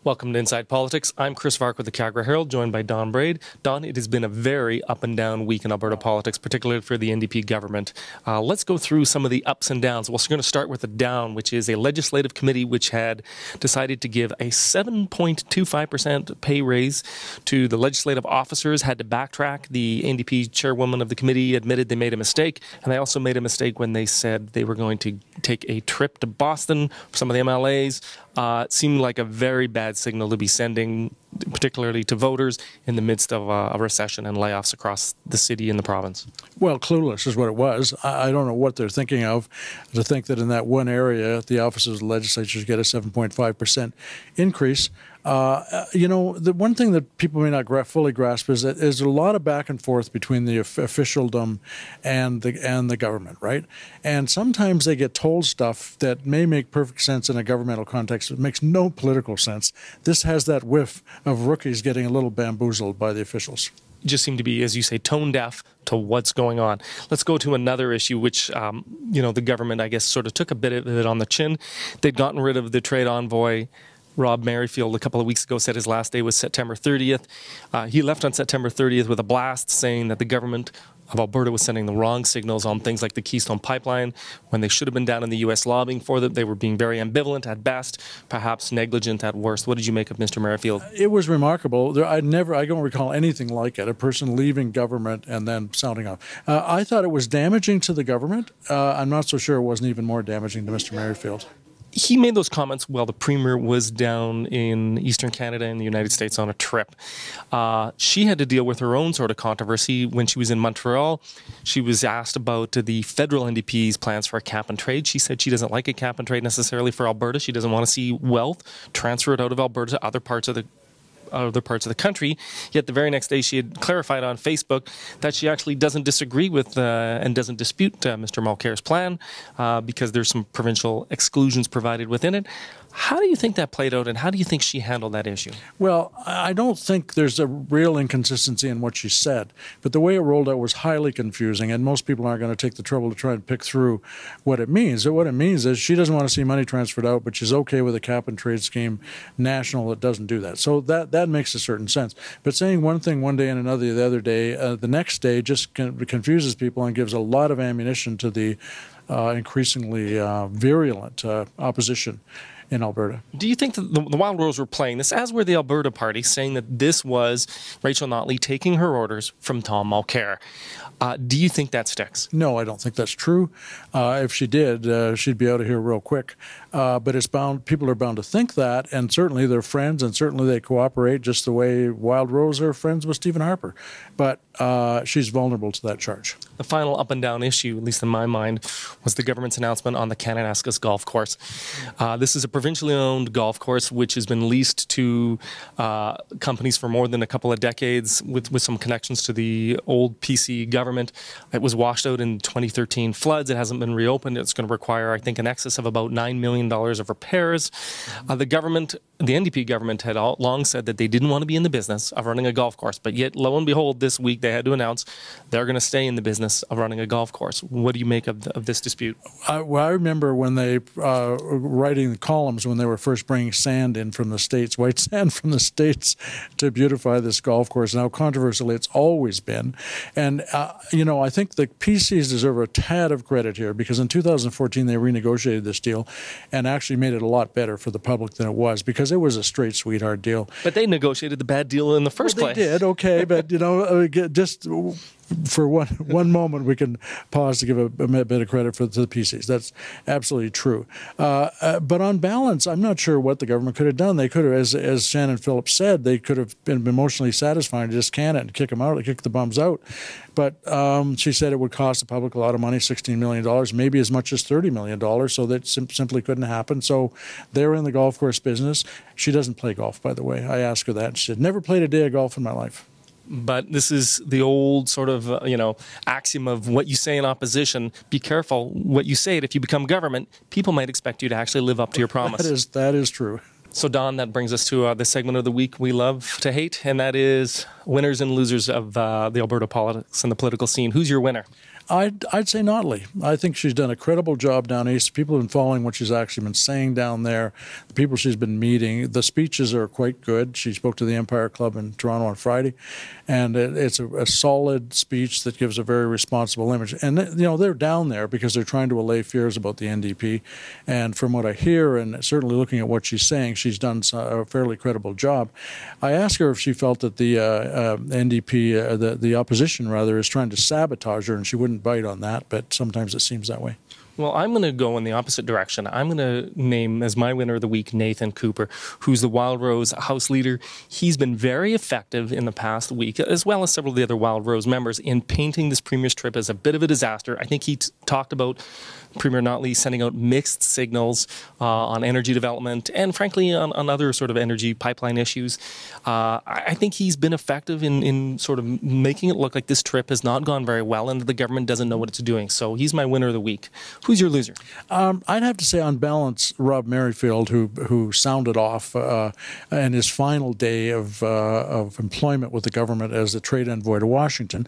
Welcome to Inside Politics. I'm Chris Varcoe with the Calgary Herald, joined by Don Braid. Don, it has been a very up and down week in Alberta politics, particularly for the NDP government. Let's go through some of the ups and downs. We're going to start with the down, which is a legislative committee which had decided to give a 7.25% pay raise to the legislative officers, had to backtrack. The NDP chairwoman of the committee admitted they made a mistake, and they also made a mistake when they said they were going to take a trip to Boston for some of the MLAs. It seemed like a very bad signal to be sending, particularly to voters in the midst of a recession and layoffs across the city and the province. Well, clueless is what it was. I don't know what they're thinking of to think that in that one area, the offices of the legislatures get a 7.5% increase. The one thing that people may not fully grasp is that there's a lot of back and forth between the officialdom and the government, right? And sometimes they get told stuff that may make perfect sense in a governmental context. It makes no political sense. This has that whiff of rookies getting a little bamboozled by the officials. Just seem to be, as you say, tone deaf to what's going on. Let's go to another issue, which, the government, I guess, sort of took a bit of it on the chin. They'd gotten rid of the trade envoy. Rob Merrifield a couple of weeks ago said his last day was September 30th. He left on September 30th with a blast saying that the government of Alberta was sending the wrong signals on things like the Keystone Pipeline when they should have been down in the U.S. lobbying for them. They were being very ambivalent at best, perhaps negligent at worst. What did you make of Mr. Merrifield? It was remarkable. I don't recall anything like it, a person leaving government and then sounding off. I thought it was damaging to the government. I'm not so sure it wasn't even more damaging to Mr. Merrifield. He made those comments while the Premier was down in Eastern Canada and the United States on a trip. She had to deal with her own sort of controversy when she was in Montreal. She was asked about the federal NDP's plans for a cap and trade. She said she doesn't like a cap and trade necessarily for Alberta. She doesn't want to see wealth transferred out of Alberta to other parts of the country. Yet the very next day she had clarified on Facebook that she actually doesn't disagree with and doesn't dispute Mr. Mulcair's plan because there's some provincial exclusions provided within it. How do you think that played out, and how do you think she handled that issue? Well, I don't think there's a real inconsistency in what she said, but the way it rolled out was highly confusing, and most people aren't going to take the trouble to try and pick through what it means. So what it means is she doesn't want to see money transferred out, but she's okay with a cap and trade scheme national that doesn't do that. So that makes a certain sense. But saying one thing one day and another the other day, the next day just confuses people and gives a lot of ammunition to the increasingly virulent opposition in Alberta. Do you think that the Wild Rose were playing this, as were the Alberta Party, saying that this was Rachel Notley taking her orders from Tom Mulcair? Do you think that sticks? No, I don't think that's true. If she did, she'd be out of here real quick. But it's bound. People are bound to think that, and certainly they're friends, and certainly they cooperate just the way Wild Rose are friends with Stephen Harper. But she's vulnerable to that charge. The final up and down issue, at least in my mind, was the government's announcement on the Kananaskis golf course. This is a provincially owned golf course which has been leased to companies for more than a couple of decades with some connections to the old PC government. It was washed out in 2013 floods. It hasn't been reopened. It's going to require, I think, an excess of about $9 million of repairs. The NDP government had long said that they didn't want to be in the business of running a golf course, but yet, lo and behold, this week they had to announce they're going to stay in the business of running a golf course. What do you make of this dispute? I remember when they writing the columns when they were first bringing sand in from the States, white sand from the States, to beautify this golf course, and how controversial it's always been. And, I think the PCs deserve a tad of credit here, because in 2014 they renegotiated this deal and actually made it a lot better for the public than it was, because it was a straight sweetheart deal. But they negotiated the bad deal in the first place. They did, okay, but, just for one moment we can pause to give a bit of credit to the PCs. That's absolutely true. But on balance, I'm not sure what the government could have done. They could have, as Shannon Phillips said, they could have been emotionally satisfied to just can it and kick them out, kick the bums out. But she said it would cost the public a lot of money, $16 million, maybe as much as $30 million, so that simply couldn't happen. So they're in the golf course business. She doesn't play golf, by the way. I asked her that. She said, never played a day of golf in my life. But this is the old sort of, axiom of what you say in opposition. Be careful what you say. If you become government, people might expect you to actually live up to your promise. That is true. So, Don, that brings us to the segment of the week we love to hate, and that is winners and losers of the Alberta politics and the political scene. Who's your winner? I'd say Notley. I think she's done a credible job down east. People have been following what she's actually been saying down there. The people she's been meeting. The speeches are quite good. She spoke to the Empire Club in Toronto on Friday, and it's a solid speech that gives a very responsible image. And they're down there because they're trying to allay fears about the NDP. And from what I hear, and certainly looking at what she's saying, she's done a fairly credible job. I asked her if she felt that the NDP, the opposition rather, is trying to sabotage her, and she wouldn't bite on that, but sometimes it seems that way. Well, I'm going to go in the opposite direction. I'm going to name as my winner of the week Nathan Cooper, who's the Wild Rose House leader. He's been very effective in the past week, as well as several of the other Wild Rose members, in painting this Premier's trip as a bit of a disaster. I think he talked about Premier Notley sending out mixed signals on energy development and, frankly, on other sort of energy pipeline issues. I think he's been effective in sort of making it look like this trip has not gone very well and the government doesn't know what it's doing. So he's my winner of the week. Who's your loser? I'd have to say, on balance, Rob Merrifield, who sounded off in his final day of employment with the government as the trade envoy to Washington.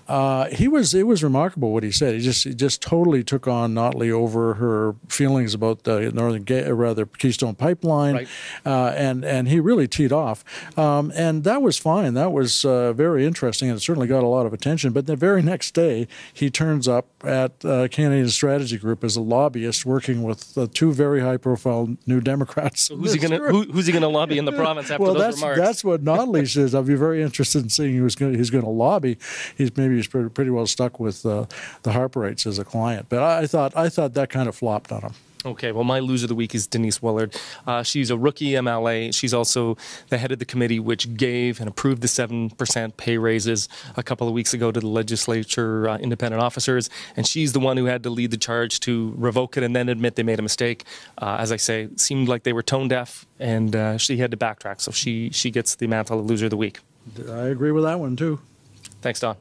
It was remarkable what he said. He just totally took on Notley over her feelings about the Keystone Pipeline, right. And he really teed off, and that was fine. That was very interesting, and it certainly got a lot of attention. But the very next day, he turns up at Canadian Strategy Group as a lobbyist, working with two very high-profile New Democrats. So who's he going to lobby in the province after those remarks? That's what Notley says. I'd be very interested in seeing who's going to lobby. He's pretty well stuck with the Harperites as a client, but I thought that kind of flopped on him. Okay, well, my loser of the week is Denise Willard. She's a rookie MLA. She's also the head of the committee which gave and approved the 7% pay raises a couple of weeks ago to the legislature independent officers, and she's the one who had to lead the charge to revoke it and then admit they made a mistake. As I say, it seemed like they were tone deaf, and she had to backtrack, so she gets the mantle of loser of the week. I agree with that one, too. Thanks, Don.